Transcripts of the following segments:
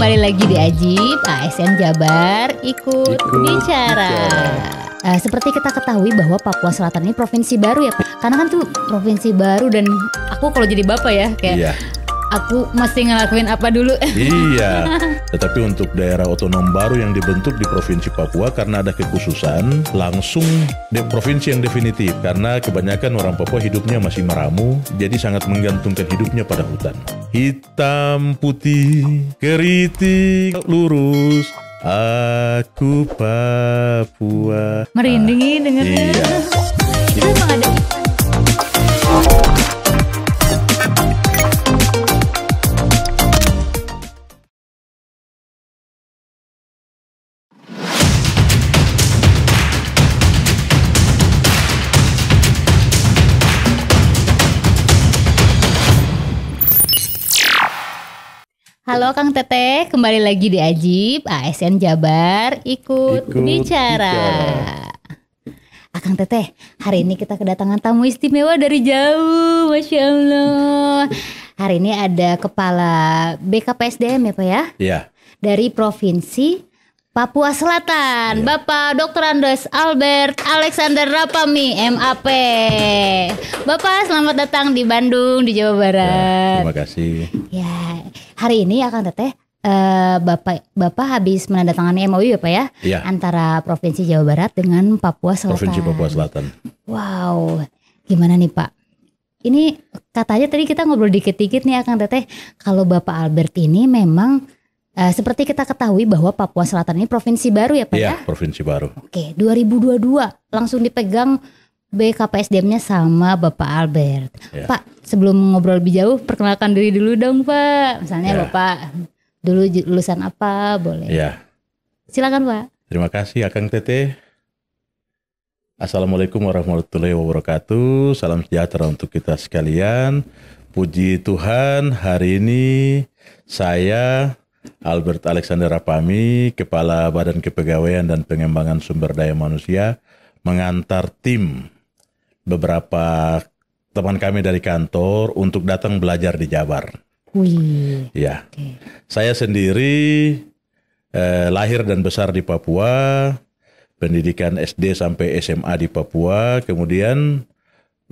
kembali lagi di Ajib, ASN Jabar ikut bicara. Seperti kita ketahui bahwa Papua Selatan ini provinsi baru ya Pak. Karena kan tuh provinsi baru dan aku kalau jadi bapak ya kayak aku mesti ngelakuin apa dulu. Iya, tetapi untuk daerah otonom baru yang dibentuk di Provinsi Papua karena ada kekhususan, langsung di provinsi yang definitif. Karena kebanyakan orang Papua hidupnya masih meramu, jadi sangat menggantungkan hidupnya pada hutan. Hitam putih, keriting lurus, aku Papua. Merinding dengernya. Iya. Itu emang ada. Halo Kang Teteh, kembali lagi di Ajib, ASN Jabar ikut bicara. Kang Teteh, hari ini kita kedatangan tamu istimewa dari jauh, Masya Allah. Hari ini ada Kepala BKPSDM ya Pak ya? Iya. Dari Provinsi Papua Selatan, Bapak Dr. Andes Albert Alexander Rapami, MAP. Bapak selamat datang di Bandung, di Jawa Barat. Terima kasih. Ya, hari ini ya Kang Teteh, Bapak habis menandatangani MOU ya Pak ya? Iya. Antara Provinsi Jawa Barat dengan Papua Selatan. Provinsi Papua Selatan. Wow, gimana nih Pak? Ini katanya tadi kita ngobrol dikit-dikit nih ya Kang Teteh, kalau Bapak Albert ini memang seperti kita ketahui bahwa Papua Selatan ini provinsi baru ya Pak ya? Iya, provinsi baru. Oke, 2022 langsung dipegang BKPSDM-nya sama Bapak Albert. Ya. Pak, sebelum ngobrol lebih jauh, perkenalkan diri dulu dong Pak. Misalnya Bapak dulu lulusan apa, boleh? Iya. Silakan Pak. Terima kasih Akang Teteh. Assalamualaikum warahmatullahi wabarakatuh. Salam sejahtera untuk kita sekalian. Puji Tuhan, hari ini saya Albert Alexander Rapami, Kepala Badan Kepegawaian dan Pengembangan Sumber Daya Manusia, mengantar tim beberapa teman kami dari kantor untuk datang belajar di Jabar. Wih. Ya, Oke. saya sendiri lahir dan besar di Papua, pendidikan SD sampai SMA di Papua, kemudian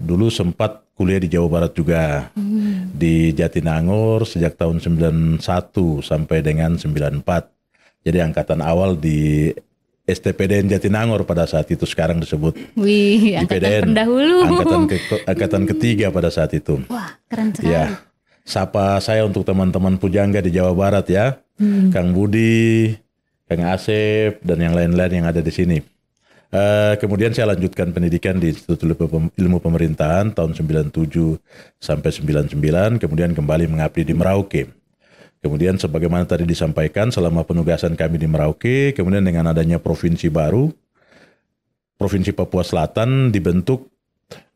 dulu sempat kuliah di Jawa Barat juga, di Jatinangor sejak tahun 91 sampai dengan 94. Jadi angkatan awal di STPDN Jatinangor pada saat itu, sekarang disebut Wih, angkatan pendahulu. Angkatan ketiga pada saat itu. Wah, keren sekali. Ya, sapa saya untuk teman-teman Pujangga di Jawa Barat ya, Kang Budi, Kang Asep, dan yang lain-lain yang ada di sini. Kemudian saya lanjutkan pendidikan di Institut Ilmu Pemerintahan tahun 97 sampai 99, kemudian kembali mengabdi di Merauke. Kemudian sebagaimana tadi disampaikan, selama penugasan kami di Merauke, kemudian dengan adanya provinsi baru, Provinsi Papua Selatan dibentuk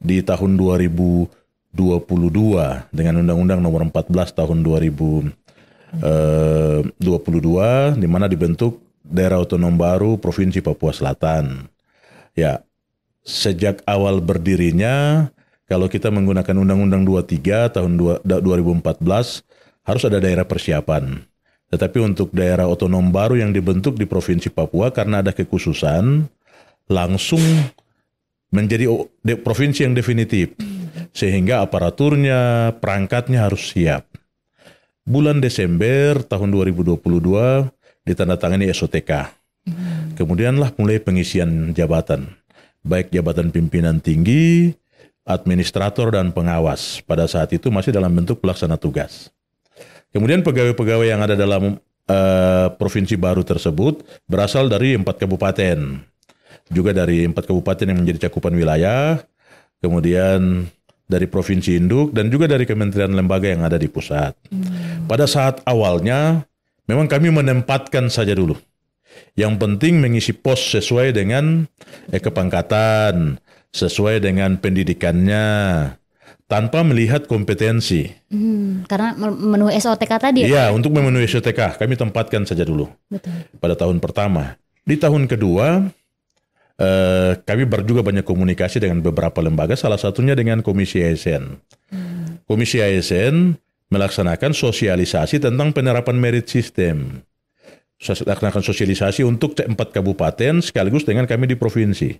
di tahun 2022 dengan Undang-Undang Nomor 14 tahun 2022, di mana dibentuk daerah otonom baru Provinsi Papua Selatan. Ya, sejak awal berdirinya, kalau kita menggunakan Undang-Undang 23 tahun 2014, harus ada daerah persiapan. Tetapi untuk daerah otonom baru yang dibentuk di Provinsi Papua karena ada kekhususan, langsung menjadi provinsi yang definitif. Sehingga aparaturnya, perangkatnya harus siap. Bulan Desember tahun 2022 ditandatangani SOTK. Kemudianlah mulai pengisian jabatan, baik jabatan pimpinan tinggi, administrator, dan pengawas. Pada saat itu masih dalam bentuk pelaksana tugas. Kemudian pegawai-pegawai yang ada dalam provinsi baru tersebut berasal dari 4 kabupaten. Juga dari 4 kabupaten yang menjadi cakupan wilayah, kemudian dari provinsi induk, dan juga dari kementerian lembaga yang ada di pusat. Pada saat awalnya, memang kami menempatkan saja dulu. Yang penting mengisi pos sesuai dengan kepangkatan, sesuai dengan pendidikannya, tanpa melihat kompetensi. Karena memenuhi SOTK tadi ya? Iya, untuk memenuhi SOTK, kami tempatkan saja dulu. Betul. Pada tahun pertama. Di tahun kedua, kami juga banyak komunikasi dengan beberapa lembaga, salah satunya dengan Komisi ASN. Komisi ASN melaksanakan sosialisasi tentang penerapan merit system. Laksanakan sosialisasi untuk 4 kabupaten sekaligus dengan kami di provinsi.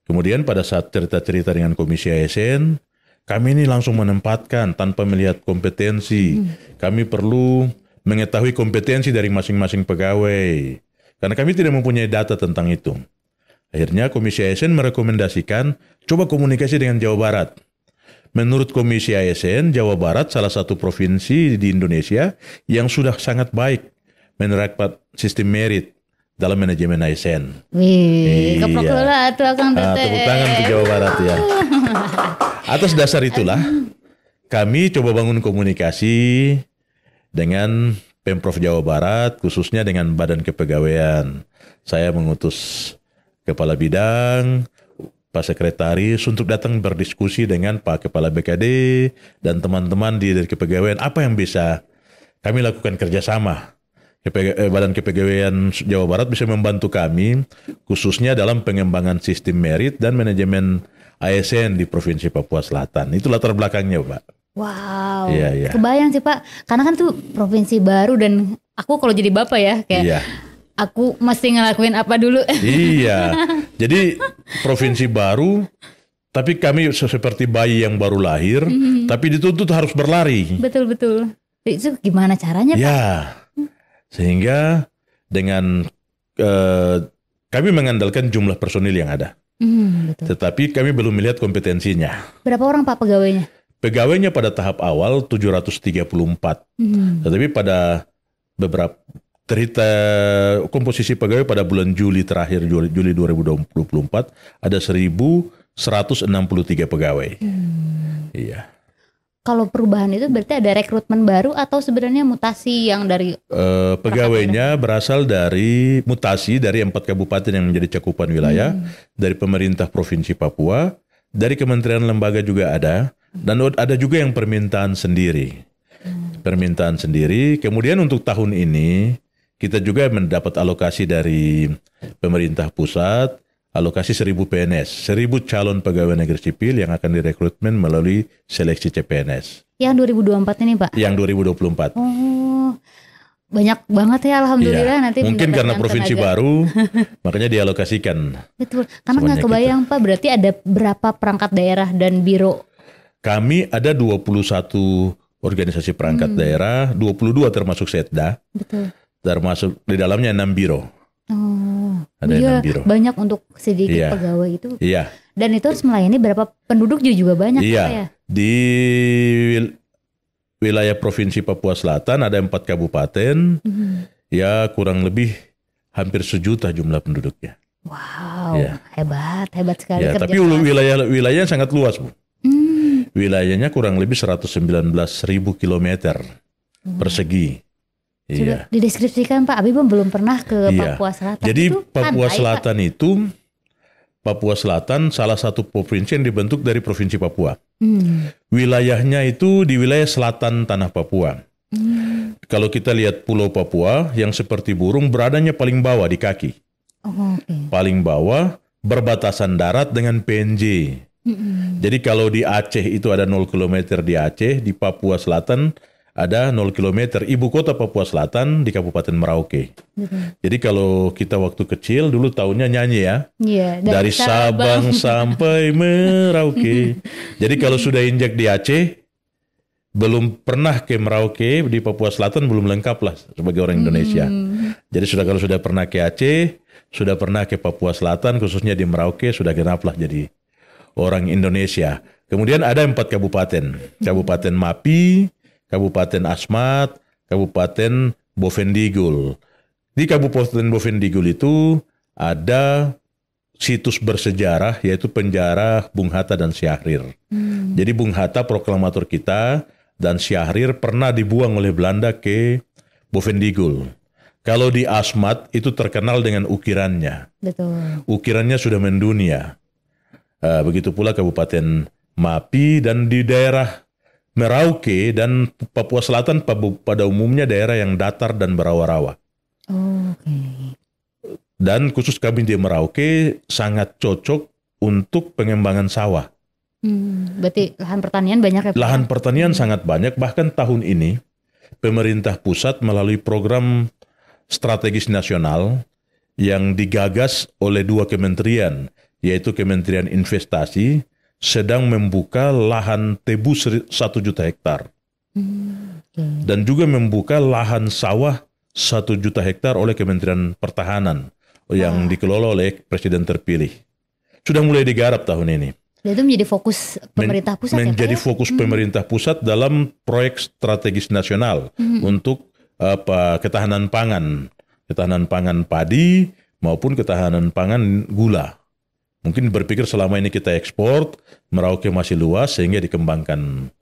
Kemudian pada saat cerita-cerita dengan Komisi ASN, kami ini langsung menempatkan tanpa melihat kompetensi. Kami perlu mengetahui kompetensi dari masing-masing pegawai. Karena kami tidak mempunyai data tentang itu. Akhirnya Komisi ASN merekomendasikan coba komunikasi dengan Jawa Barat. Menurut Komisi ASN, Jawa Barat salah satu provinsi di Indonesia yang sudah sangat baik menerapkan sistem merit dalam manajemen ASN. Wih, keprok lah tuh Kang Tete. Tepuk tangan ke Jawa Barat ya. Atas dasar itulah kami coba bangun komunikasi dengan Pemprov Jawa Barat, khususnya dengan Badan Kepegawaian. Saya mengutus Kepala Bidang, Pak Sekretaris untuk datang berdiskusi dengan Pak Kepala BKD dan teman-teman di Kepegawaian apa yang bisa kami lakukan kerjasama. Badan Kepegawaian Jawa Barat bisa membantu kami khususnya dalam pengembangan sistem merit dan manajemen ASN di Provinsi Papua Selatan. Itu latar belakangnya, Pak. Wow, Iya. Kebayang sih Pak, karena kan tuh provinsi baru dan aku kalau jadi bapak ya kayak aku mesti ngelakuin apa dulu. Iya, jadi provinsi baru, tapi kami seperti bayi yang baru lahir, tapi dituntut harus berlari. Betul. Itu gimana caranya Pak? Ya, sehingga dengan kami mengandalkan jumlah personil yang ada. Betul. Tetapi kami belum melihat kompetensinya. Berapa orang Pak pegawainya? Pegawainya pada tahap awal 734. Tetapi pada beberapa cerita komposisi pegawai pada bulan Juli terakhir, Juli 2024, ada 1.163 pegawai. Iya. Kalau perubahan itu berarti ada rekrutmen baru atau sebenarnya mutasi yang dari pegawainya berasal dari mutasi dari 4 kabupaten yang menjadi cakupan wilayah, dari pemerintah Provinsi Papua, dari kementerian lembaga juga ada, dan ada juga yang permintaan sendiri. Permintaan sendiri. Kemudian untuk tahun ini kita juga mendapat alokasi dari pemerintah pusat, alokasi 1.000 PNS, 1.000 calon pegawai negeri sipil yang akan direkrutmen melalui seleksi CPNS. Yang 2024 ini Pak? Yang 2024. Oh, banyak banget ya alhamdulillah nanti. Mungkin karena provinsi baru, makanya dialokasikan. Betul, karena nggak kebayang Pak, berarti ada berapa perangkat daerah dan biro? Kami ada 21 organisasi perangkat daerah, 22 termasuk Setda. Betul. Termasuk di dalamnya 6 biro. Oh, ada 6 biro. Banyak untuk sedikit pegawai itu. Iya. Dan itu harus melayani berapa penduduk juga banyak. Iya. Pak, ya? Di wilayah Provinsi Papua Selatan ada 4 kabupaten. Ya kurang lebih hampir 1 juta jumlah penduduknya. Wow, hebat sekali. Ya, tapi wilayahnya sangat luas, Bu. Wilayahnya kurang lebih 119.000 kilometer persegi. Sudah dideskripsikan Pak, Abi belum pernah ke Papua Selatan. Jadi itu Papua pantai, Selatan Pak. Papua Selatan salah satu provinsi yang dibentuk dari Provinsi Papua. Wilayahnya itu di wilayah selatan tanah Papua. Kalau kita lihat Pulau Papua yang seperti burung beradanya paling bawah di kaki. Paling bawah berbatasan darat dengan PNJ. Jadi kalau di Aceh itu ada 0 km di Aceh, di Papua Selatan ada 0 km. Ibu kota Papua Selatan di Kabupaten Merauke. Jadi kalau kita waktu kecil dulu tahunnya nyanyi ya. Dari Sabang sampai Merauke. Jadi kalau sudah injak di Aceh, belum pernah ke Merauke, di Papua Selatan belum lengkap lah sebagai orang Indonesia. Jadi kalau sudah pernah ke Aceh, sudah pernah ke Papua Selatan, khususnya di Merauke, sudah genap lah jadi orang Indonesia. Kemudian ada 4 kabupaten. Kabupaten Mapi, Kabupaten Asmat, Kabupaten Bovendigul. Di Kabupaten Bovendigul itu ada situs bersejarah yaitu penjara Bung Hatta dan Syahrir. Jadi Bung Hatta proklamator kita dan Syahrir pernah dibuang oleh Belanda ke Bovendigul. Kalau di Asmat itu terkenal dengan ukirannya. Betul. Ukirannya sudah mendunia. Begitu pula Kabupaten Mapi, dan di daerah Merauke dan Papua Selatan pada umumnya daerah yang datar dan berawa-rawa. Dan khusus kami di Merauke sangat cocok untuk pengembangan sawah. Berarti lahan pertanian banyak ya Pak? Lahan pertanian sangat banyak, bahkan tahun ini pemerintah pusat melalui program strategis nasional yang digagas oleh 2 kementerian, yaitu Kementerian Investasi, sedang membuka lahan tebu 1 juta hektar. Dan juga membuka lahan sawah 1 juta hektar oleh Kementerian Pertahanan yang dikelola oleh Presiden terpilih. Sudah mulai digarap tahun ini. Dan itu menjadi fokus pemerintah pusat menjadi ya Pak? Fokus pemerintah pusat dalam proyek strategis nasional untuk ketahanan pangan padi maupun ketahanan pangan gula. Mungkin berpikir selama ini kita ekspor, Merauke masih luas sehingga dikembangkan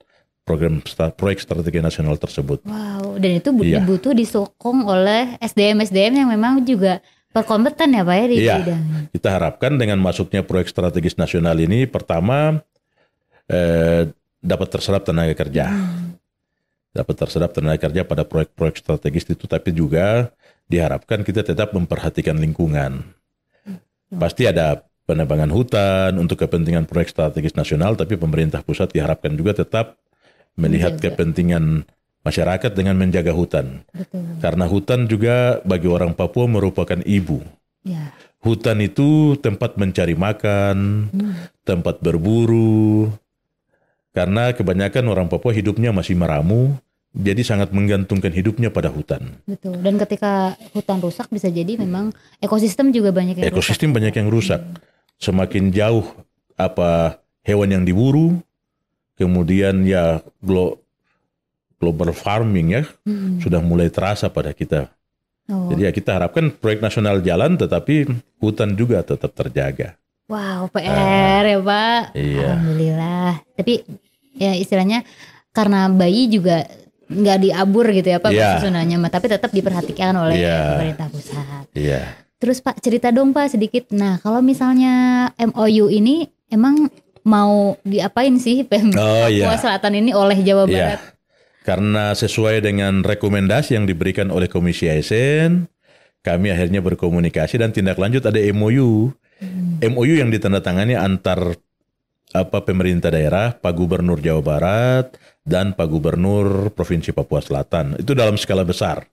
proyek strategi nasional tersebut. Wow, dan itu butuh disokong oleh SDM-SDM yang memang juga berkompeten ya Pak ya di bidang. Kita harapkan dengan masuknya proyek strategis nasional ini, pertama dapat terserap tenaga kerja. Dapat terserap tenaga kerja pada proyek-proyek strategis itu, tapi juga diharapkan kita tetap memperhatikan lingkungan. Pasti ada penebangan hutan untuk kepentingan proyek strategis nasional, tapi pemerintah pusat diharapkan juga tetap melihat kepentingan masyarakat dengan menjaga hutan. Betul. Karena hutan juga bagi orang Papua merupakan ibu. Ya. Hutan itu tempat mencari makan, tempat berburu. Karena kebanyakan orang Papua hidupnya masih meramu, jadi sangat menggantungkan hidupnya pada hutan. Betul. Dan ketika hutan rusak bisa jadi memang ekosistem juga banyak yang ekosistem rusak. Banyak yang rusak. Semakin jauh hewan yang diburu, kemudian ya global farming ya sudah mulai terasa pada kita. Jadi ya kita harapkan proyek nasional jalan, tetapi hutan juga tetap terjaga. Wow, PR ya Pak. Iya. Alhamdulillah. Tapi ya istilahnya karena bayi juga nggak diabur gitu ya Pak susunannya, tapi tetap diperhatikan oleh pemerintah pusat. Iya. Terus Pak cerita dong Pak sedikit. Nah kalau misalnya MOU ini emang mau diapain sih Papua Selatan ini oleh Jawa Barat? Karena sesuai dengan rekomendasi yang diberikan oleh Komisi ASN, kami akhirnya berkomunikasi dan tindak lanjut ada MOU. MOU yang ditandatangani antar pemerintah daerah, Pak Gubernur Jawa Barat dan Pak Gubernur Provinsi Papua Selatan. Itu dalam skala besar.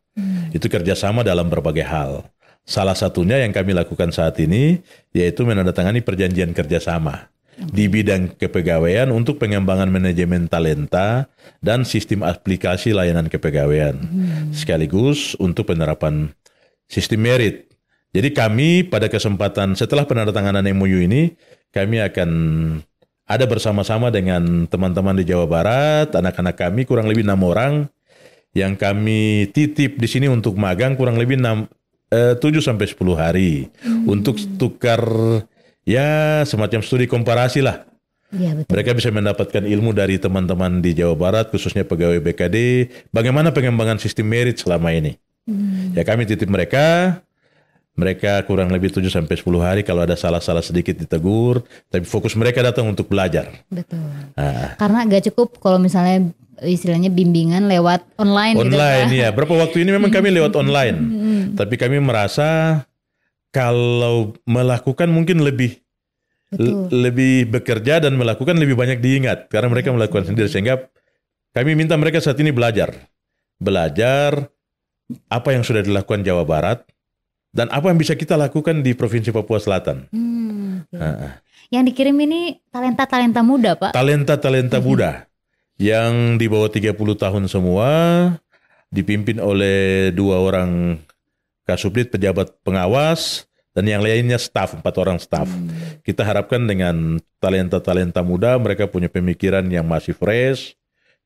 Itu kerjasama dalam berbagai hal. Salah satunya yang kami lakukan saat ini yaitu menandatangani perjanjian kerjasama di bidang kepegawaian untuk pengembangan manajemen talenta dan sistem aplikasi layanan kepegawaian, sekaligus untuk penerapan sistem merit. Jadi kami pada kesempatan setelah penandatanganan MOU ini, kami akan ada bersama-sama dengan teman-teman di Jawa Barat, anak-anak kami kurang lebih 6 orang yang kami titip di sini untuk magang kurang lebih 7-10 hari untuk tukar ya semacam studi komparasi lah. Ya, betul. Mereka bisa mendapatkan ilmu dari teman-teman di Jawa Barat, khususnya pegawai BKD, bagaimana pengembangan sistem merit selama ini. Ya kami titip mereka kurang lebih 7-10 hari, kalau ada salah-salah sedikit ditegur, tapi fokus mereka datang untuk belajar. Betul. Karena gak cukup kalau misalnya istilahnya bimbingan lewat online. Online gitu, ya, berapa waktu ini memang kami lewat online, tapi kami merasa kalau melakukan mungkin lebih bekerja dan melakukan lebih banyak diingat karena mereka melakukan sendiri, sehingga kami minta mereka saat ini belajar apa yang sudah dilakukan Jawa Barat dan apa yang bisa kita lakukan di Provinsi Papua Selatan. Yang dikirim ini talenta-talenta muda Pak? Talenta-talenta muda yang di bawah 30 tahun semua, dipimpin oleh 2 orang Kasubdit pejabat pengawas, dan yang lainnya staf, 4 orang staf. Kita harapkan dengan talenta-talenta muda, mereka punya pemikiran yang masih fresh,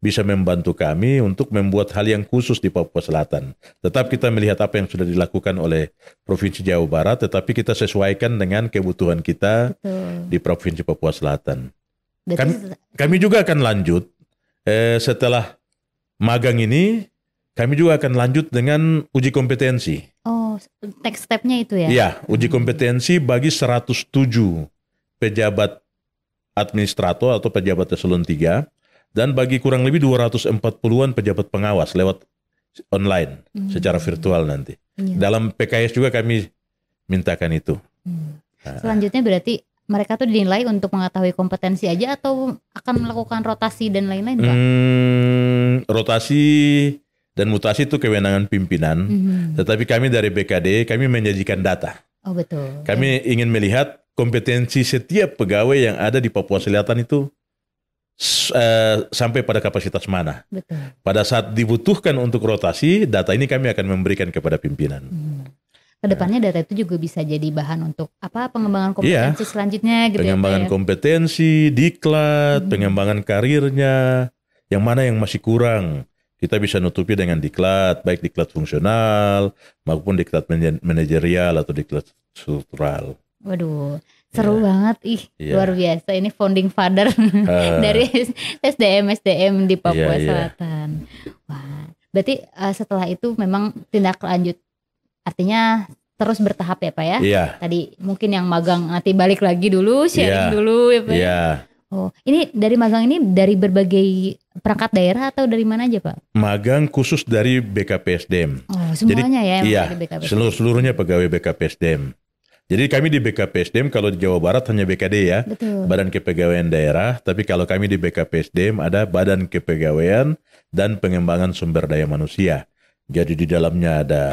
bisa membantu kami untuk membuat hal yang khusus di Papua Selatan. Tetap kita melihat apa yang sudah dilakukan oleh Provinsi Jawa Barat, tetapi kita sesuaikan dengan kebutuhan kita di Provinsi Papua Selatan. Kami juga akan lanjut, setelah magang ini, kami juga akan lanjut dengan uji kompetensi. Oh, next step-nya itu ya? Iya, uji kompetensi bagi 107 pejabat administrator atau pejabat eselon 3 dan bagi kurang lebih 240-an pejabat pengawas lewat online secara virtual nanti. Dalam PKS juga kami mintakan itu. Selanjutnya berarti mereka tuh dinilai untuk mengetahui kompetensi aja atau akan melakukan rotasi dan lain-lain, Pak? Rotasi dan mutasi itu kewenangan pimpinan. Tetapi kami dari BKD, kami menyajikan data. Oh betul. Kami ingin melihat kompetensi setiap pegawai yang ada di Papua Selatan itu sampai pada kapasitas mana. Betul. Pada saat dibutuhkan untuk rotasi, data ini kami akan memberikan kepada pimpinan. Kedepannya data itu juga bisa jadi bahan untuk pengembangan kompetensi selanjutnya gitu. Pengembangan kompetensi, diklat, pengembangan karirnya, yang mana yang masih kurang. Kita bisa nutupi dengan diklat, baik diklat fungsional maupun diklat manajerial atau diklat struktural. Waduh, seru banget, luar biasa. Ini founding father dari SDM di Papua Selatan. Wah, berarti setelah itu memang tindak lanjut, artinya terus bertahap ya Pak ya? Iya. Tadi mungkin yang magang nanti balik lagi dulu, sharing dulu ya Pak? Iya. Oh, ini dari magang ini dari berbagai perangkat daerah atau dari mana aja Pak? Magang khusus dari BKPSDM. Oh, semuanya. Jadi, ya? Iya, seluruhnya pegawai BKPSDM. Jadi kami di BKPSDM kalau di Jawa Barat hanya BKD ya, betul. Badan Kepegawaian Daerah. Tapi kalau kami di BKPSDM ada Badan Kepegawaian dan Pengembangan Sumber Daya Manusia. Jadi di dalamnya ada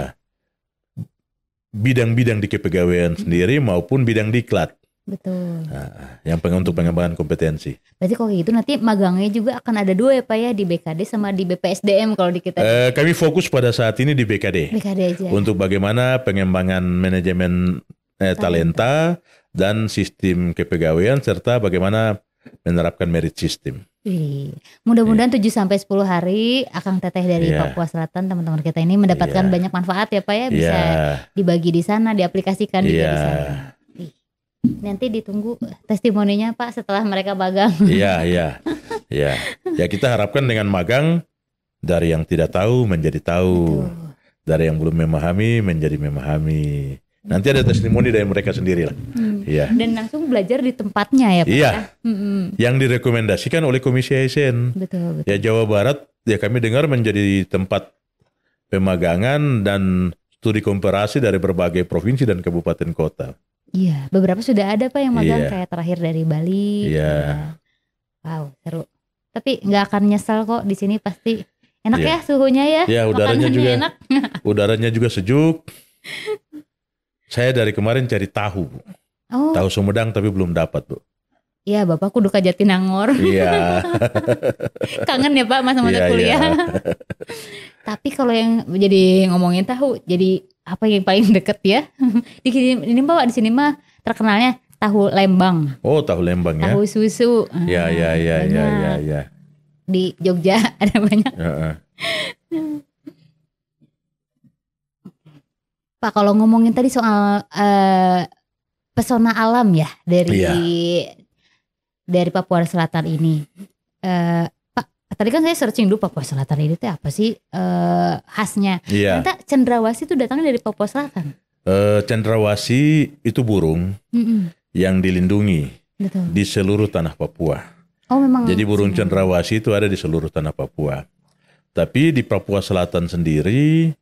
bidang-bidang di kepegawaian sendiri maupun bidang diklat. Betul. Nah, yang untuk pengembangan kompetensi. Berarti kalau gitu nanti magangnya juga akan ada 2 ya Pak ya, di BKD sama di BPSDM kalau di kita. Kami fokus pada saat ini di BKD. BKD aja. Untuk bagaimana pengembangan manajemen talenta dan sistem kepegawaian serta bagaimana menerapkan merit system. Mudah-mudahan 7-10 hari Akang Teteh dari Papua Selatan, teman-teman kita ini mendapatkan banyak manfaat ya Pak ya, bisa dibagi di sana, diaplikasikan juga di sana. Nanti ditunggu testimoninya Pak setelah mereka magang. Iya. Ya kita harapkan dengan magang dari yang tidak tahu menjadi tahu. Betul. Dari yang belum memahami menjadi memahami. Nanti ada testimoni dari mereka sendiri lah. Iya. Dan langsung belajar di tempatnya ya Pak. Iya. Yang direkomendasikan oleh Komisi ASN. Betul. Ya Jawa Barat ya kami dengar menjadi tempat pemagangan dan studi komparasi dari berbagai provinsi dan kabupaten kota. Iya, beberapa sudah ada Pak yang magang kayak terakhir dari Bali. Iya. Wow, seru. Tapi nggak akan nyesal kok di sini, pasti enak ya suhunya ya. Iya, udaranya juga enak. Udaranya juga sejuk. Saya dari kemarin cari tahu, Bu. Oh. Tahu Sumedang tapi belum dapat, Bu. Iya, Bapak kudu ka Jatinangor. Iya. Kangen ya Pak masa-masa kuliah. Iya. Tapi kalau yang jadi ngomongin tahu, jadi apa yang paling deket ya? Ini Pak di sini mah terkenalnya tahu Lembang. Oh, tahu Lembang ya. Tahu susu. Iya. Di Jogja ada banyak. Pak, kalau ngomongin tadi soal pesona alam ya dari Papua Selatan ini, Pak, tadi kan saya searching dulu Papua Selatan ini tuh apa sih khasnya? Ternyata cendrawasih itu datangnya dari Papua Selatan. Cendrawasih itu burung yang dilindungi di seluruh tanah Papua. Oh, memang. Jadi burung cendrawasih itu ada di seluruh tanah Papua. Tapi di Papua Selatan sendiri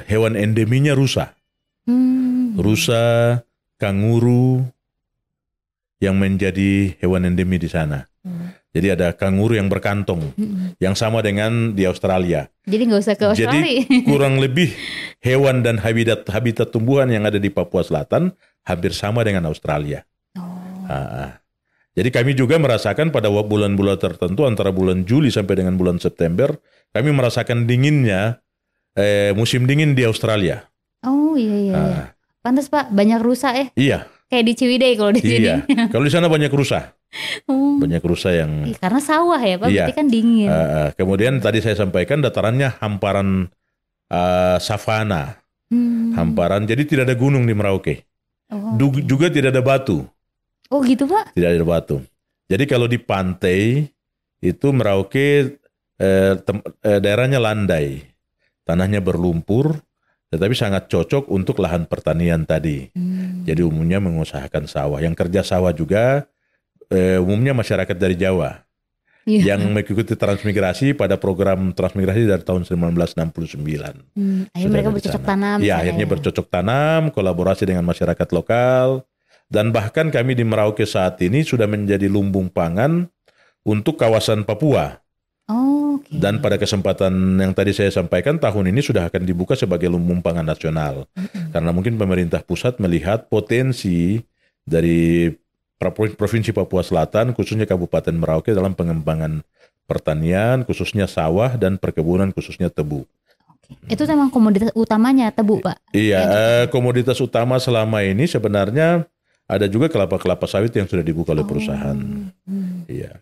hewan endeminya rusa. Rusa, kanguru yang menjadi hewan endemi di sana. Jadi ada kanguru yang berkantong, yang sama dengan di Australia. Jadi nggak usah ke Australia. Jadi kurang lebih hewan dan habitat tumbuhan yang ada di Papua Selatan hampir sama dengan Australia. Jadi kami juga merasakan pada bulan-bulan tertentu antara bulan Juli sampai dengan bulan September, kami merasakan dinginnya musim dingin di Australia. Oh iya. Pantas Pak, banyak rusa ya? Iya. Kayak di Ciwidey kalau di sini. Iya. Kalau di sana banyak rusa. Banyak rusa yang. Karena sawah ya Pak, berarti kan dingin. Kemudian tadi saya sampaikan datarannya hamparan savana, hamparan. Jadi tidak ada gunung di Merauke. Juga tidak ada batu. Oh gitu Pak? Tidak ada batu. Jadi kalau di pantai itu Merauke daerahnya landai. Tanahnya berlumpur, tetapi sangat cocok untuk lahan pertanian tadi. Jadi umumnya mengusahakan sawah. Yang kerja sawah juga umumnya masyarakat dari Jawa. Yang mengikuti transmigrasi pada program transmigrasi dari tahun 1969. Akhirnya mereka bercocok tanam. Ya, akhirnya bercocok tanam, kolaborasi dengan masyarakat lokal. Dan bahkan kami di Merauke saat ini sudah menjadi lumbung pangan untuk kawasan Papua. Okay. Dan pada kesempatan yang tadi saya sampaikan, tahun ini sudah akan dibuka sebagai lumbung pangan nasional. Karena mungkin pemerintah pusat melihat potensi dari Provinsi Papua Selatan, khususnya Kabupaten Merauke dalam pengembangan pertanian, khususnya sawah dan perkebunan, khususnya tebu. Itu memang komoditas utamanya tebu, Pak? Iya, komoditas utama selama ini sebenarnya ada juga kelapa-kelapa sawit yang sudah dibuka oleh perusahaan. Iya.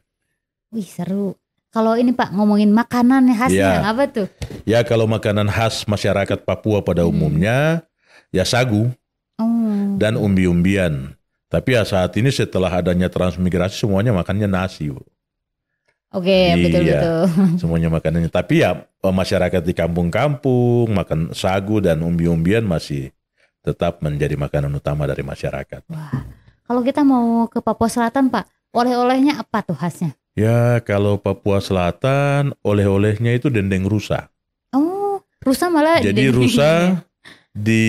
Wih, seru. Kalau ini Pak, ngomongin makanan khasnya, apa tuh? Ya, kalau makanan khas masyarakat Papua pada umumnya, ya sagu dan umbi-umbian. Tapi ya saat ini setelah adanya transmigrasi semuanya makannya nasi, Bu. Oke, betul-betul. Semuanya makanannya. Tapi ya masyarakat di kampung-kampung makan sagu dan umbi-umbian masih tetap menjadi makanan utama dari masyarakat. Wah, kalau kita mau ke Papua Selatan, Pak, oleh-olehnya apa tuh khasnya? Ya, kalau Papua Selatan, oleh-olehnya itu dendeng rusa. Oh, rusa malah. Jadi rusa, di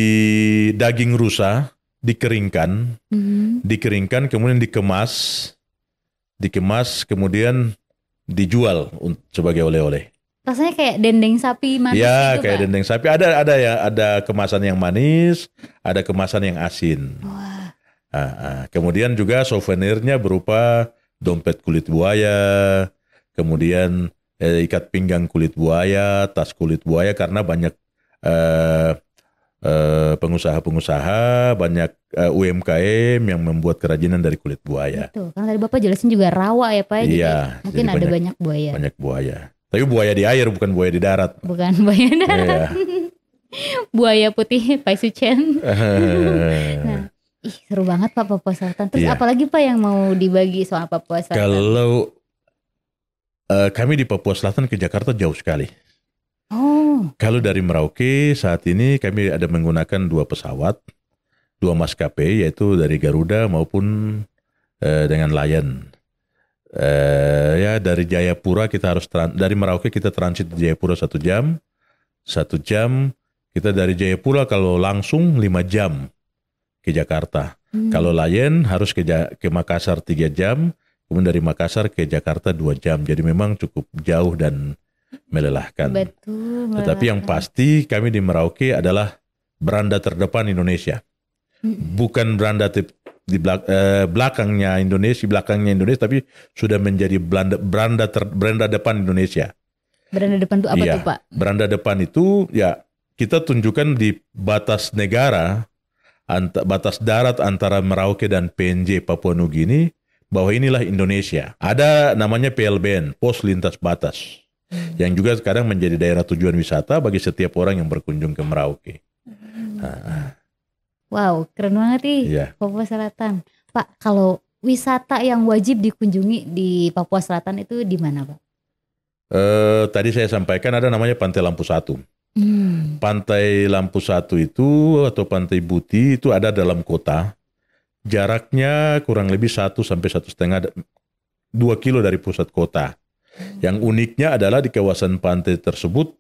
daging rusa dikeringkan, kemudian dikemas, kemudian dijual sebagai oleh-oleh. Rasanya kayak dendeng sapi manis ya, gitu, kayak Pak? Dendeng sapi. Ada kemasan yang manis, ada kemasan yang asin. Wah. Kemudian juga souvenirnya berupa dompet kulit buaya, kemudian ikat pinggang kulit buaya, tas kulit buaya, karena banyak pengusaha-pengusaha, banyak UMKM yang membuat kerajinan dari kulit buaya. Betul, karena tadi Bapak jelasin juga rawa ya Pak, jadi mungkin ada banyak buaya. Banyak buaya. Tapi buaya di air, bukan buaya di darat. Bukan buaya darat. Buaya putih Pai Sucen. Nah, seru banget Pak Papua Selatan. Terus apalagi Pak yang mau dibagi soal Papua Selatan? Kalau kami di Papua Selatan ke Jakarta jauh sekali. Kalau dari Merauke saat ini kami ada menggunakan 2 pesawat, 2 maskapai, yaitu dari Garuda maupun dengan Lion. Ya, dari Jayapura kita harus dari Merauke kita transit di Jayapura 1 jam. 1 jam kita dari Jayapura kalau langsung 5 jam ke Jakarta. Kalau Lion harus ke Makassar 3 jam, kemudian dari Makassar ke Jakarta 2 jam. Jadi memang cukup jauh dan melelahkan. Betul. Tetapi yang pasti kami di Merauke adalah beranda terdepan Indonesia. Bukan beranda di belakangnya Indonesia, tapi sudah menjadi beranda depan Indonesia. Beranda depan itu apa tuh Pak? Beranda depan itu ya kita tunjukkan di batas negara, batas darat antara Merauke dan PNJ Papua Nugini, bahwa inilah Indonesia. Ada namanya PLBN, Pos Lintas Batas, yang juga sekarang menjadi daerah tujuan wisata bagi setiap orang yang berkunjung ke Merauke. Wow, keren banget nih Papua Selatan. Pak, kalau wisata yang wajib dikunjungi di Papua Selatan itu di mana Pak? Tadi saya sampaikan ada namanya Pantai Lampu Satu. Pantai Lampu Satu itu atau Pantai Buti itu ada dalam kota. Jaraknya kurang lebih 1 sampai 1,5 2 kilo dari pusat kota. Yang uniknya adalah di kawasan pantai tersebut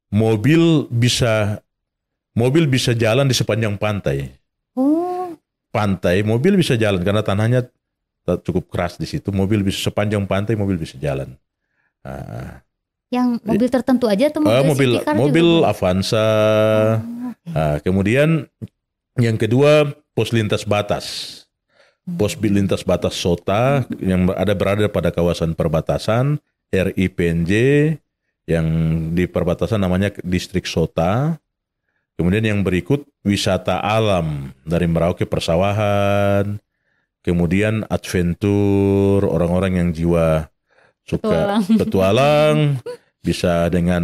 mobil bisa jalan di sepanjang pantai. Mobil bisa jalan karena tanahnya cukup keras di situ. Sepanjang pantai mobil bisa jalan. Yang mobil tertentu aja atau mobil Avanza. Kemudian yang kedua pos lintas batas. Pos lintas batas SOTA yang berada pada kawasan perbatasan RIPNJ yang di perbatasan namanya distrik SOTA. Kemudian yang berikut wisata alam dari Merauke, persawahan, kemudian adventure, orang-orang yang jiwa suka petualang, bisa dengan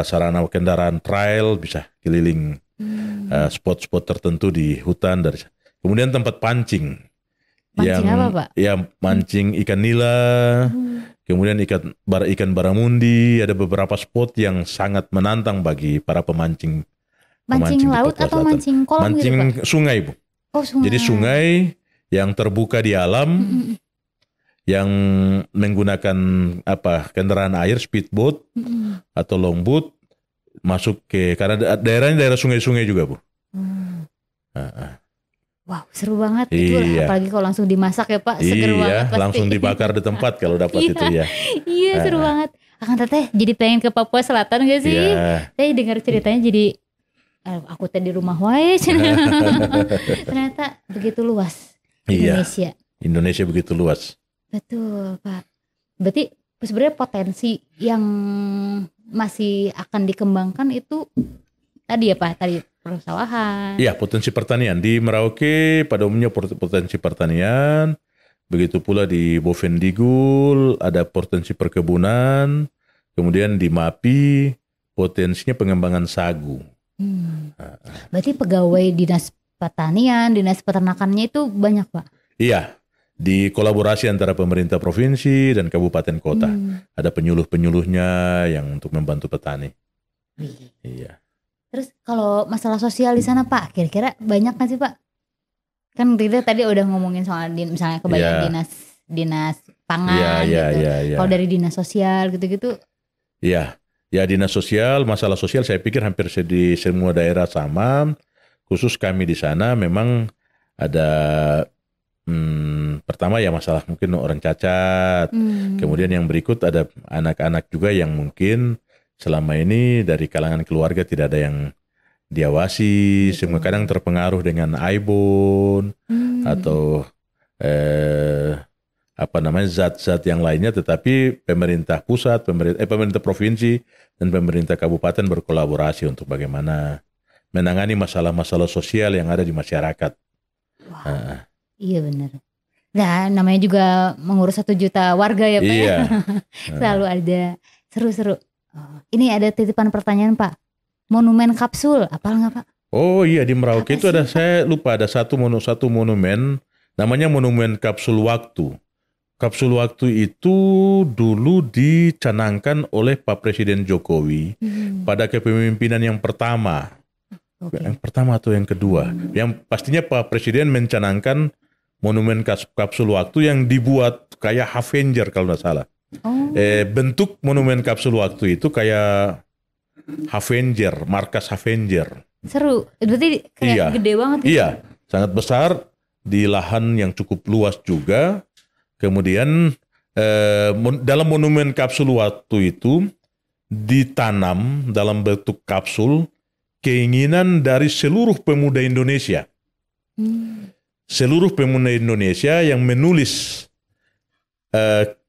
sarana kendaraan trail, bisa keliling spot-spot tertentu di hutan. Kemudian tempat pancing. Pancing apa Pak? Ya, mancing ikan nila, kemudian ikan baramundi, ada beberapa spot yang sangat menantang bagi para pemancing. Mancing laut atau mancing kolam gitu Pak? Sungai Bu. Sungai. Jadi sungai yang terbuka di alam, yang menggunakan kendaraan air, speedboat atau longboat, masuk karena daerahnya daerah sungai-sungai juga Bu. Wow, seru banget itu, Iya. apalagi kalau langsung dimasak ya Pak, seger banget Iya, pasti. langsung dibakar di tempat kalau dapat Iya, itu ya. iya seru banget. Akang Teteh jadi pengen ke Papua Selatan gak sih? Iya. Saya dengar ceritanya jadi aku teh di rumah wae. Ternyata begitu luas Iya. Indonesia. Indonesia begitu luas. Betul Pak. Berarti sebenarnya potensi yang masih akan dikembangkan itu tadi ya Pak, tadi persawahan. Iya, potensi pertanian di Merauke pada umumnya potensi pertanian. Begitu pula di Bovendigul ada potensi perkebunan. Kemudian di Mapi potensinya pengembangan sagu. Berarti pegawai dinas pertanian, dinas peternakannya itu banyak Pak? Iya, di kolaborasi antara pemerintah provinsi dan kabupaten kota. Ada penyuluh-penyuluhnya yang untuk membantu petani. Iya. Terus kalau masalah sosial di sana Pak, kira-kira banyak nggak sih Pak? Kan kita tadi udah ngomongin soal misalnya kebayang dinas pangan gitu. Iya. Kalau dari dinas sosial gitu-gitu. Iya, ya dinas sosial, masalah sosial saya pikir hampir di semua daerah sama. Khusus kami di sana memang ada pertama ya masalah mungkin orang cacat. Kemudian yang berikut ada anak-anak juga yang mungkin selama ini dari kalangan keluarga tidak ada yang diawasi, semua kadang terpengaruh dengan aibon atau zat-zat yang lainnya, tetapi pemerintah pusat, pemerintah provinsi dan pemerintah kabupaten berkolaborasi untuk bagaimana menangani masalah-masalah sosial yang ada di masyarakat. Wow. Iya benar. Nah, namanya juga mengurus 1 juta warga ya Pak. Iya. Selalu ada seru-seru. Ini ada titipan pertanyaan Pak. Monumen kapsul, apal nggak Pak? Oh iya, di Merauke itu ada, saya lupa, ada satu monumen, namanya Monumen Kapsul Waktu. Kapsul Waktu itu dulu dicanangkan oleh Pak Presiden Jokowi pada kepemimpinan yang pertama. Yang pertama atau yang kedua. Yang pastinya Pak Presiden mencanangkan Monumen Kapsul Waktu yang dibuat kayak Avenger kalau nggak salah. Bentuk Monumen Kapsul Waktu itu kayak Avenger, markas Avenger. Seru, berarti kayak gede banget gitu. Iya, sangat besar di lahan yang cukup luas juga. Kemudian dalam Monumen Kapsul Waktu itu ditanam dalam bentuk kapsul keinginan dari seluruh pemuda Indonesia. Seluruh pemuda Indonesia yang menulis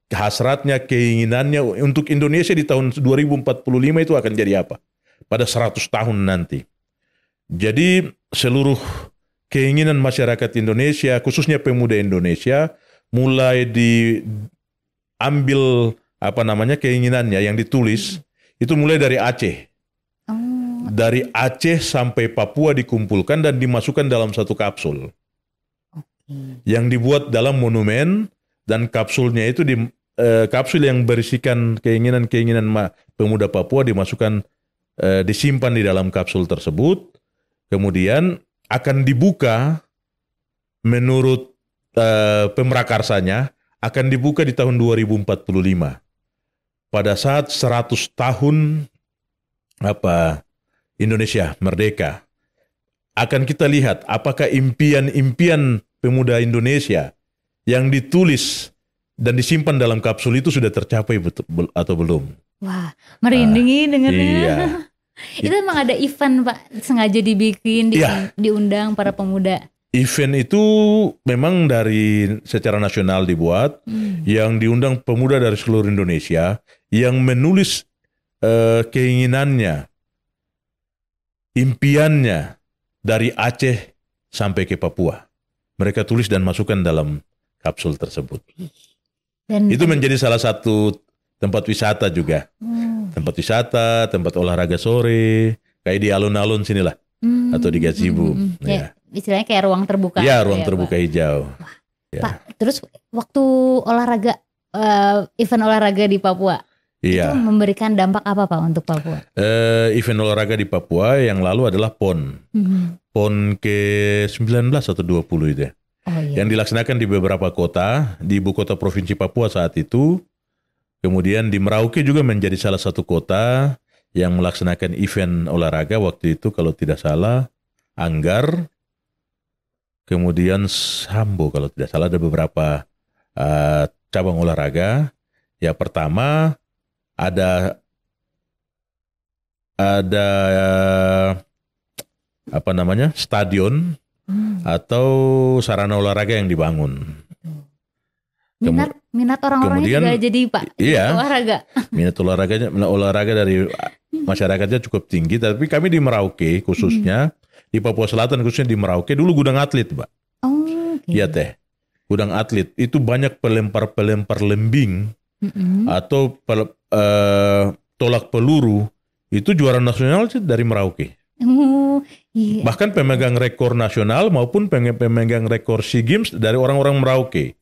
hasratnya, keinginannya untuk Indonesia di tahun 2045 itu akan jadi apa? Pada 100 tahun nanti. Jadi seluruh keinginan masyarakat Indonesia, khususnya pemuda Indonesia, mulai diambil keinginannya yang ditulis, itu mulai dari Aceh. Dari Aceh sampai Papua dikumpulkan dan dimasukkan dalam satu kapsul. Yang dibuat dalam monumen, dan kapsulnya itu kapsul yang berisikan keinginan-keinginan pemuda Papua dimasukkan, disimpan di dalam kapsul tersebut, kemudian akan dibuka menurut pemrakarsanya, akan dibuka di tahun 2045. Pada saat 100 tahun Indonesia merdeka, akan kita lihat apakah impian-impian pemuda Indonesia yang ditulis dan disimpan dalam kapsul itu sudah tercapai atau belum. Wah, merindingi dengarnya. Iya. Itu emang ada event Pak, sengaja dibikin, diundang para pemuda. Event itu memang secara nasional dibuat, yang diundang pemuda dari seluruh Indonesia, yang menulis keinginannya, impiannya dari Aceh sampai ke Papua. Mereka tulis dan masukkan dalam kapsul tersebut. Dan itu menjadi salah satu tempat wisata juga. Tempat wisata, tempat olahraga sore, kayak di alun-alun sinilah. Atau di gazebo. Ya, istilahnya kayak ruang terbuka. Ya, ruang terbuka Pak. Hijau. Ya. Pak, terus waktu olahraga, event olahraga di Papua, itu memberikan dampak apa Pak untuk Papua? Event olahraga di Papua yang lalu adalah PON. PON ke-19 atau 20 itu ya. Yang dilaksanakan di beberapa kota, di ibu kota provinsi Papua saat itu. Kemudian di Merauke juga menjadi salah satu kota yang melaksanakan event olahraga waktu itu, kalau tidak salah Anggar. kemudian sambo kalau tidak salah, ada beberapa cabang olahraga. Ya pertama ada apa namanya, stadion atau sarana olahraga yang dibangun. Minat orang-orangnya juga jadi Pak iya, olahraga. Minat olahraga dari masyarakatnya cukup tinggi. Tapi kami di Merauke khususnya, di Papua Selatan khususnya di Merauke, dulu gudang atlet, Pak. Iya teh, gudang atlet itu banyak pelempar lembing atau tolak peluru, itu juara nasional dari Merauke. Iya. Bahkan pemegang rekor nasional maupun pemegang rekor SEA Games dari orang-orang Merauke.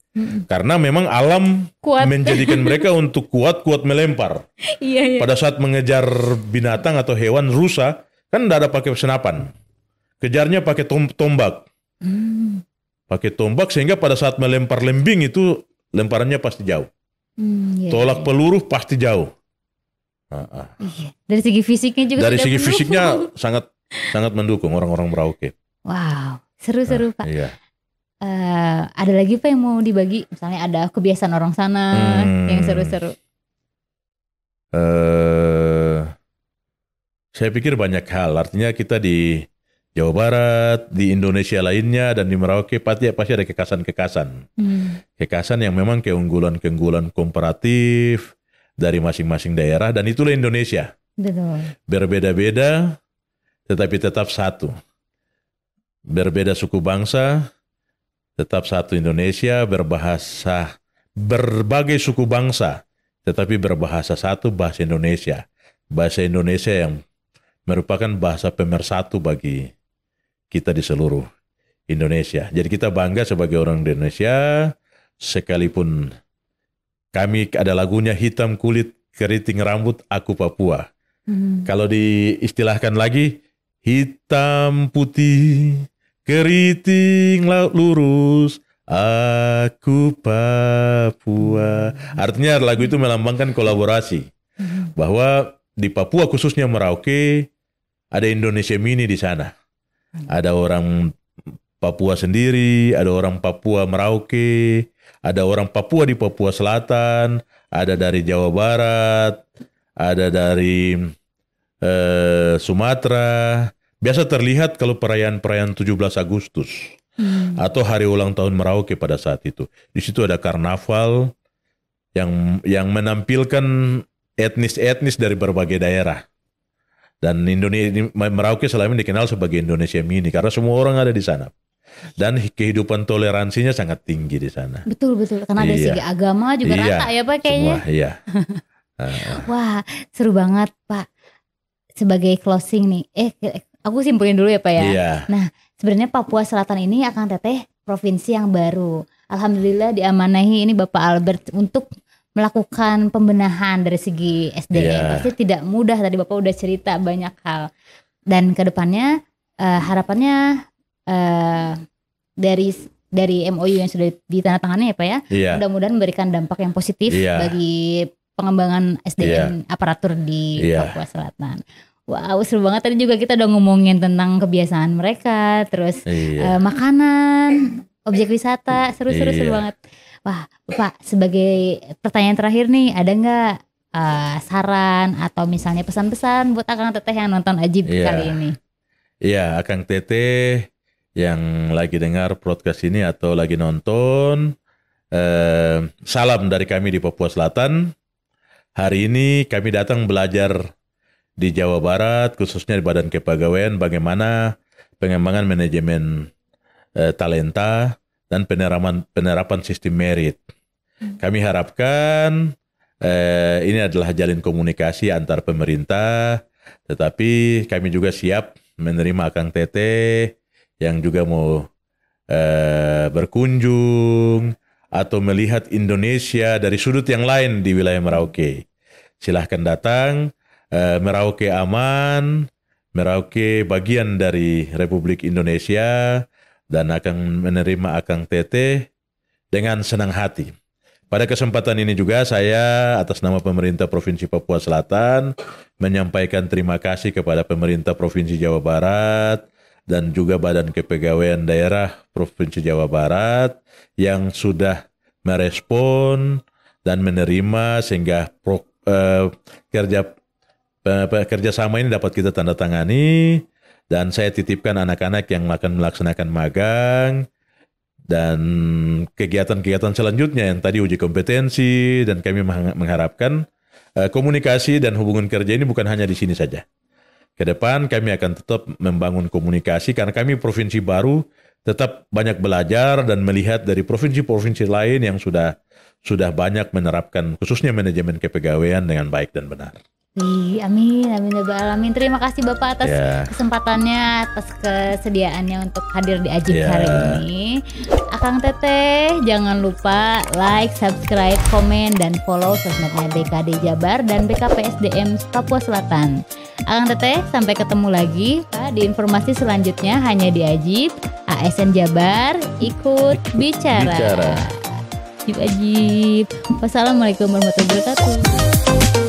Karena memang alam kuat menjadikan mereka untuk kuat melempar. Iya. Pada saat mengejar binatang atau hewan rusa, kan tidak ada pakai senapan. Kejarnya pakai tombak. Pakai tombak, sehingga pada saat melempar lembing itu lemparannya pasti jauh. Tolak peluru pasti jauh. Iya. Dari segi fisiknya juga. Dari segi fisiknya sangat mendukung orang-orang Merauke. Wow, seru-seru Pak. Iya. Ada lagi Pak yang mau dibagi? Misalnya ada kebiasaan orang sana yang seru-seru. Saya pikir banyak hal. Artinya kita di Jawa Barat, di Indonesia lainnya, dan di Merauke pasti ada kekasan-kekasan. Kekasan yang memang keunggulan-keunggulan komparatif dari masing-masing daerah, dan itulah Indonesia. Betul. Berbeda-beda, tetapi tetap satu. Berbeda suku bangsa, tetap satu Indonesia. Berbahasa, berbagai suku bangsa, tetapi berbahasa satu, bahasa Indonesia. Bahasa Indonesia yang merupakan bahasa pemersatu bagi kita di seluruh Indonesia. Jadi kita bangga sebagai orang Indonesia, sekalipun kami ada lagunya, hitam kulit keriting rambut aku Papua. Kalau diistilahkan lagi, hitam putih keriting laut lurus aku Papua. Artinya lagu itu melambangkan kolaborasi. Bahwa di Papua khususnya Merauke ada Indonesia mini di sana. Ada orang Papua sendiri, ada orang Papua Merauke, ada orang Papua di Papua Selatan, ada dari Jawa Barat, ada dari Sumatera. Biasa terlihat kalau perayaan 17 Agustus atau hari ulang tahun Merauke pada saat itu. Di situ ada karnaval yang menampilkan etnis-etnis dari berbagai daerah. Dan Merauke selama ini dikenal sebagai Indonesia mini karena semua orang ada di sana. Dan kehidupan toleransinya sangat tinggi di sana. Betul. Karena dari segi agama juga rata ya Pak kayaknya. Semua, iya. Wah, seru banget Pak. Sebagai closing nih, aku simpulin dulu ya Pak ya. Iya. Nah, sebenarnya Papua Selatan ini akan teteh provinsi yang baru. Alhamdulillah diamanahi ini Bapak Albert untuk melakukan pembenahan dari segi SDM. Pasti tidak mudah, tadi Bapak udah cerita banyak hal. Dan kedepannya harapannya dari MOU yang sudah ditandatangani ya Pak ya. Mudah-mudahan memberikan dampak yang positif bagi pengembangan SDM aparatur di Papua Selatan. Wow, seru banget. Tadi juga kita udah ngomongin tentang kebiasaan mereka, terus makanan, objek wisata, seru banget. Wah, Pak, sebagai pertanyaan terakhir nih, ada nggak saran atau misalnya pesan-pesan buat Akang Teteh yang nonton Ajib kali ini? Iya, Akang Teteh yang lagi dengar podcast ini atau lagi nonton, salam dari kami di Papua Selatan. Hari ini kami datang belajar di Jawa Barat, khususnya di Badan Kepegawaian, bagaimana pengembangan manajemen talenta dan penerapan sistem merit. Kami harapkan ini adalah jalin komunikasi antar pemerintah, tetapi kami juga siap menerima Akang Teteh yang juga mau berkunjung atau melihat Indonesia dari sudut yang lain di wilayah Merauke. Silahkan datang. Merauke aman, Merauke bagian dari Republik Indonesia, dan akan menerima Akang Teteh dengan senang hati. Pada kesempatan ini juga saya atas nama pemerintah Provinsi Papua Selatan menyampaikan terima kasih kepada pemerintah Provinsi Jawa Barat dan juga Badan Kepegawaian Daerah Provinsi Jawa Barat yang sudah merespon dan menerima sehingga kerjasama ini dapat kita tanda tangani, dan saya titipkan anak-anak yang akan melaksanakan magang dan kegiatan-kegiatan selanjutnya yang tadi uji kompetensi, dan kami mengharapkan komunikasi dan hubungan kerja ini bukan hanya di sini saja. Ke depan kami akan tetap membangun komunikasi karena kami provinsi baru, tetap banyak belajar dan melihat dari provinsi-provinsi lain yang sudah banyak menerapkan khususnya manajemen kepegawaian dengan baik dan benar. Amin, amin ya Rabbal alamin. Terima kasih Bapak atas kesempatannya, atas kesediaannya untuk hadir di Ajib hari ini. Akang Teteh, jangan lupa like, subscribe, komen, dan follow sosmednya BKD Jabar dan BKPSDM Papua Selatan. Akang Teteh, sampai ketemu lagi Pak di informasi selanjutnya hanya di Ajib. ASN Jabar ikut bicara. Ajib. Wassalamualaikum warahmatullahi wabarakatuh.